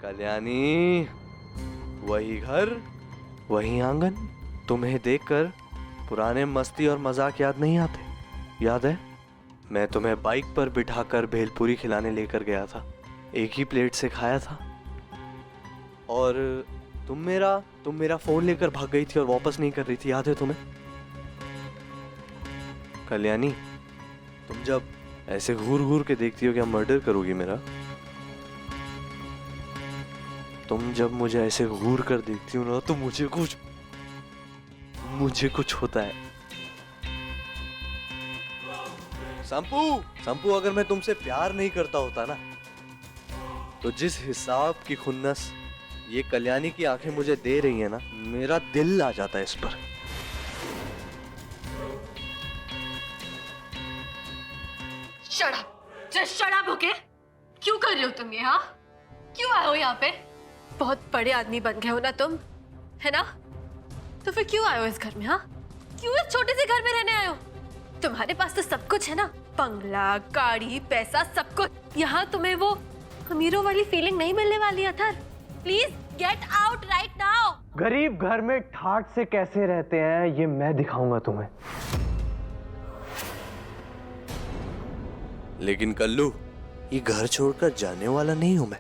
कल्याणी, वही घर, वही आंगन। तुम्हें देखकर पुराने मस्ती और मजाक याद नहीं आते? याद है मैं तुम्हें बाइक पर बिठाकर भेलपूरी खिलाने लेकर गया था, एक ही प्लेट से खाया था, और तुम मेरा फोन लेकर भाग गई थी और वापस नहीं कर रही थी, याद है तुम्हें? कल्याणी, तुम जब ऐसे घूर घूर के देखती हो क्या मर्डर करोगी मेरा? तुम जब मुझे ऐसे घूर कर देखती हो ना तो मुझे कुछ होता है। संपू, अगर मैं तुमसे प्यार नहीं करता होता ना, तो जिस हिसाब की खुन्नस ये कल्याणी की आंखें मुझे दे रही है ना, मेरा दिल आ जाता है इस पर। Shut up, okay? क्यों कर रहे हो तुम ये? हाँ, क्यों आए हो यहाँ पे? बहुत बड़े आदमी बन गए हो ना तुम, है ना? तो फिर क्यों आए हो इस घर में? हाँ, क्यों इस छोटे से घर में रहने आए हो? तुम्हारे पास तो सब कुछ है ना, बंगला, गाड़ी, पैसा, सब कुछ। यहाँ तुम्हें वो अमीरों वाली फीलिंग नहीं मिलने वाली है। अथर, please get out right now. गरीब घर में ठाट से कैसे रहते हैं ये मैं दिखाऊंगा तुम्हें। लेकिन कल्लू, ये घर छोड़कर जाने वाला नहीं हूं मैं।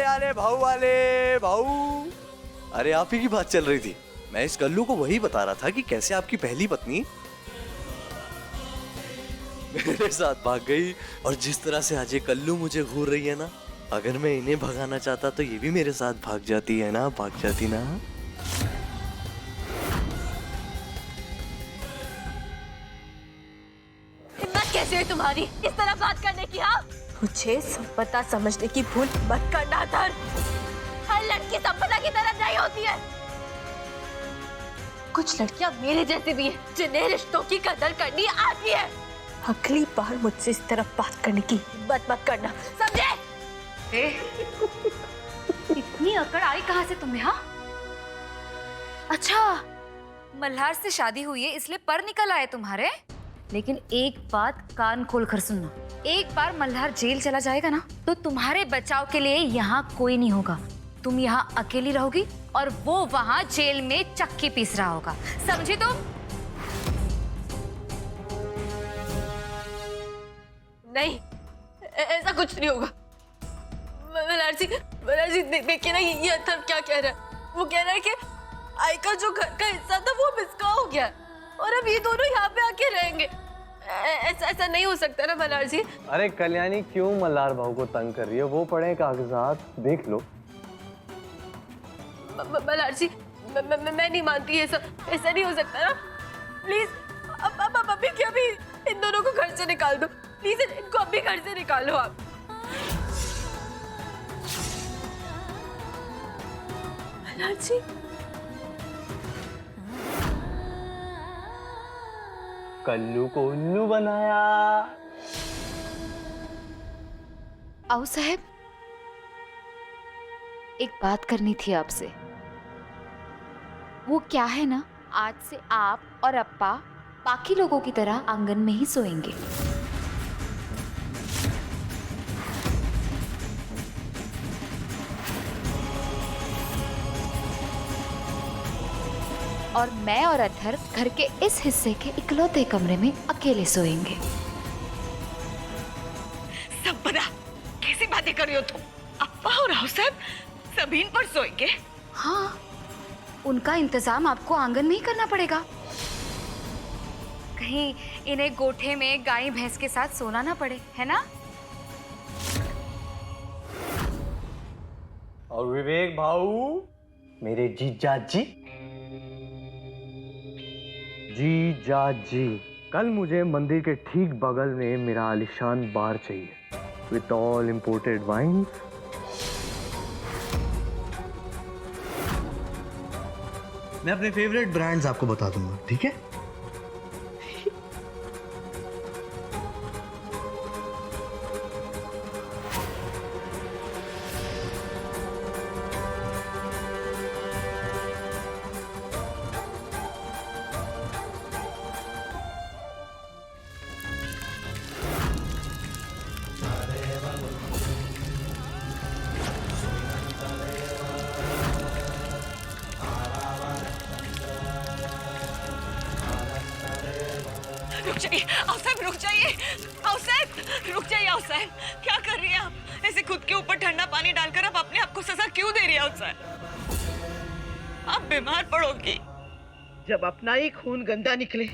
अरे भाऊ, अरे आप ही की बात चल रही थी। मैं इस कल्लू को वही बता रहा था कि कैसे आपकी पहली पत्नी मेरे साथ भाग गई, और जिस तरह से आज ये कल्लू मुझे घूर रही है ना, अगर मैं इन्हें भगाना चाहता तो ये भी मेरे साथ भाग जाती है ना, भाग जाती ना। हिम्मत कैसे है तुम्हारी इस तरह बात करने की? हाँ, मुझे संपदा समझने की भूल मत करना अथर। हर लड़की संपदा की तरह नहीं होती है। कुछ लड़कियां मेरे जैसी भी हैं, जिन्हें रिश्तों की कदर करनी आती है। अगली बार मुझसे इस तरह बात करने की हिम्मत मत करना, समझे? इतनी अकड़ आई कहाँ से तुम्हें? हाँ, अच्छा, मल्हार से शादी हुई है इसलिए पर निकल आए तुम्हारे। लेकिन एक बात कान खोल कर सुनना, एक बार मल्हार जेल चला जाएगा ना, तो तुम्हारे बचाव के लिए यहाँ कोई नहीं होगा। तुम यहाँ अकेली रहोगी और वो वहाँ जेल में चक्की पीस रहा होगा, समझी तुम? नहीं, ऐसा कुछ नहीं होगा। मल्हार जी देखिए ना, ये अथर क्या कह रहा है। वो कह रहा है कि आई का जो घर का हिस्सा था वो मिसका हो गया और अब ये दोनों यहाँ पे आके रहेंगे। ऐसा नहीं हो सकता ना मल्हार जी। अरे कल्याणी, क्यों मल्हार भाऊ को तंग कर रही है? वो पढ़े कागजात देख लो। मल्हार जी, मैं नहीं मानती ये सब। ऐसा नहीं हो सकता ना। प्लीज अब अभी क्या भी इन दोनों को घर से निकाल दो। प्लीज इनको अभी घर से निकालो आप। मल्हार जी, कल्लू को उल्लू बनाया। आओ साहब, एक बात करनी थी आपसे। वो क्या है ना, आज से आप और अप्पा बाकी लोगों की तरह आंगन में ही सोएंगे। और मैं और अथर घर के इस हिस्से के इकलौते कमरे में अकेले सोएंगे। संपदा, कैसी बातें कर रही हो तुम? अप्पा और राव साहब जमीन पर सोएंगे? हाँ, उनका इंतजाम आपको आंगन में ही करना पड़ेगा। कहीं इन्हें गोठे में गाय भैंस के साथ सोना ना पड़े, है ना? और विवेक भाऊ, मेरे जीजा जी, कल मुझे मंदिर के ठीक बगल में मेरा आलिशान बार चाहिए, विथ ऑल इम्पोर्टेड वाइन्स। मैं अपने फेवरेट ब्रांड्स आपको बता दूंगा, ठीक है? राव साहब, क्या कर रही हैं आप? ऐसे खुद के ऊपर ठंडा पानी डालकर आप अपने आप को सजा क्यों दे रही हैं राव साहब? आप बीमार पड़ोगी। जब अपना ही खून गंदा निकले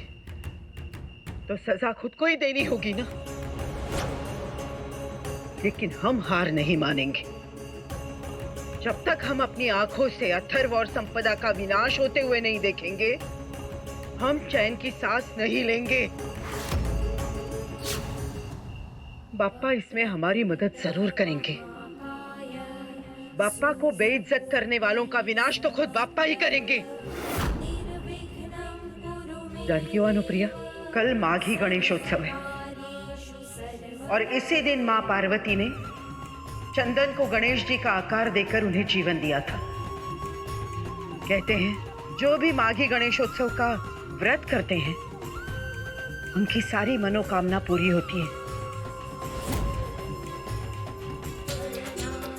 तो सजा खुद को ही देनी होगी ना। लेकिन हम हार नहीं मानेंगे। जब तक हम अपनी आंखों से अथर्व और संपदा का विनाश होते हुए नहीं देखेंगे, हम चैन की सांस नहीं लेंगे। बाप्पा इसमें हमारी मदद जरूर करेंगे। बाप्पा को बेइज्जत करने वालों का विनाश तो खुद बाप्पा ही करेंगे। जानकी हो अनुप्रिया, कल माघी गणेशोत्सव है और इसी दिन मां पार्वती ने चंदन को गणेश जी का आकार देकर उन्हें जीवन दिया था। कहते हैं जो भी माघी गणेशोत्सव का व्रत करते हैं उनकी सारी मनोकामना पूरी होती है।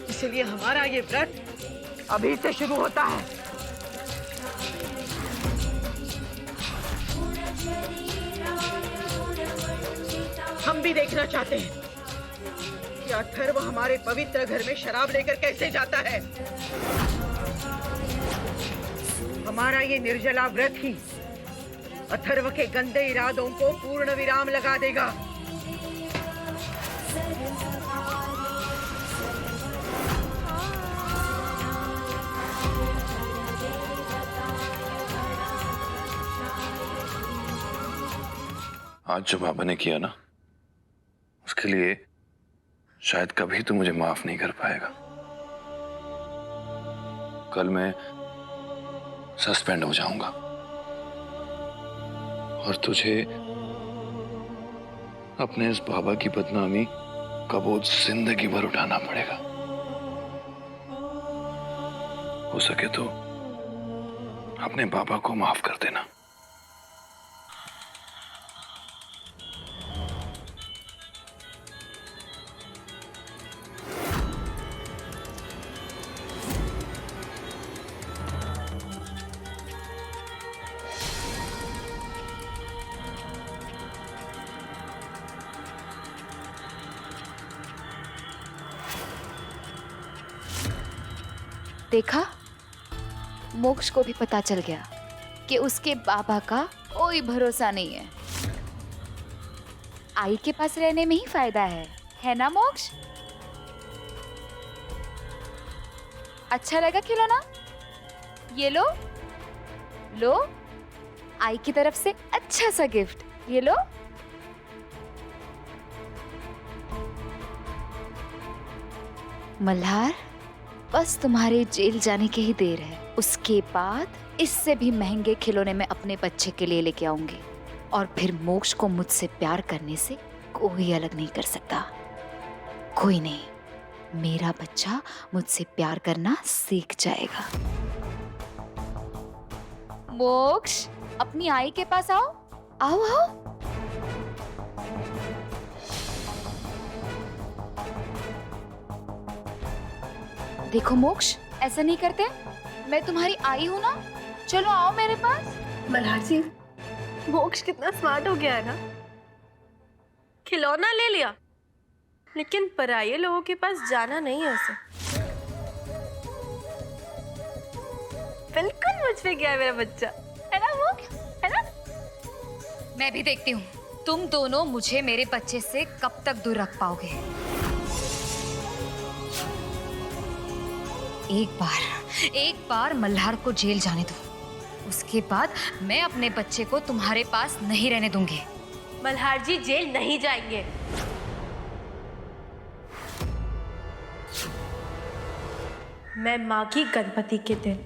इसलिए हमारा ये व्रत अभी से शुरू होता है। हम भी देखना चाहते हैं कि अथर्व हमारे पवित्र घर में शराब लेकर कैसे जाता है। हमारा ये निर्जला व्रत ही अथर्व के गंदे इरादों को पूर्ण विराम लगा देगा। आज जो बाबा ने किया ना, उसके लिए शायद कभी तो मुझे माफ नहीं कर पाएगा। कल मैं सस्पेंड हो जाऊंगा और तुझे अपने इस बाबा की बदनामी का बोझ जिंदगी भर उठाना पड़ेगा। हो सके तो अपने बाबा को माफ कर देना। देखा, मोक्ष को भी पता चल गया कि उसके बाबा का कोई भरोसा नहीं है। आई के पास रहने में ही फायदा है ना मोक्ष? अच्छा लगा खिलौना? ये लो लो, आई की तरफ से अच्छा सा गिफ्ट, ये लो। मल्हार, बस तुम्हारे जेल जाने की ही देर है। उसके बाद इससे भी महंगे खिलौने मैं अपने बच्चे के लिए लेके आऊंगी और फिर मोक्ष को मुझसे प्यार करने से कोई अलग नहीं कर सकता। कोई नहीं, मेरा बच्चा मुझसे प्यार करना सीख जाएगा। मोक्ष, अपनी आई के पास आओ, आओ आओ। देखो मोक्ष, ऐसा नहीं करते, मैं तुम्हारी आई हूं ना। चलो आओ मेरे पास। मल्हार जी, मोक्ष कितना स्मार्ट हो गया है ना। खिलौना ले लिया लेकिन पराये लोगों के पास जाना नहीं है उसे। बिल्कुल मुझ पे गया है मेरा बच्चा, है ना मोक्ष, है ना? मैं भी देखती हूँ तुम दोनों मुझे मेरे बच्चे से कब तक दूर रख पाओगे। एक बार मल्हार को जेल जाने दो, उसके बाद मैं अपने बच्चे को तुम्हारे पास नहीं रहने दूंगी। मल्हार जी जेल नहीं जाएंगे। मैं माघी गणपति के दिन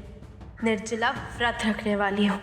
निर्जला व्रत रखने वाली हूँ।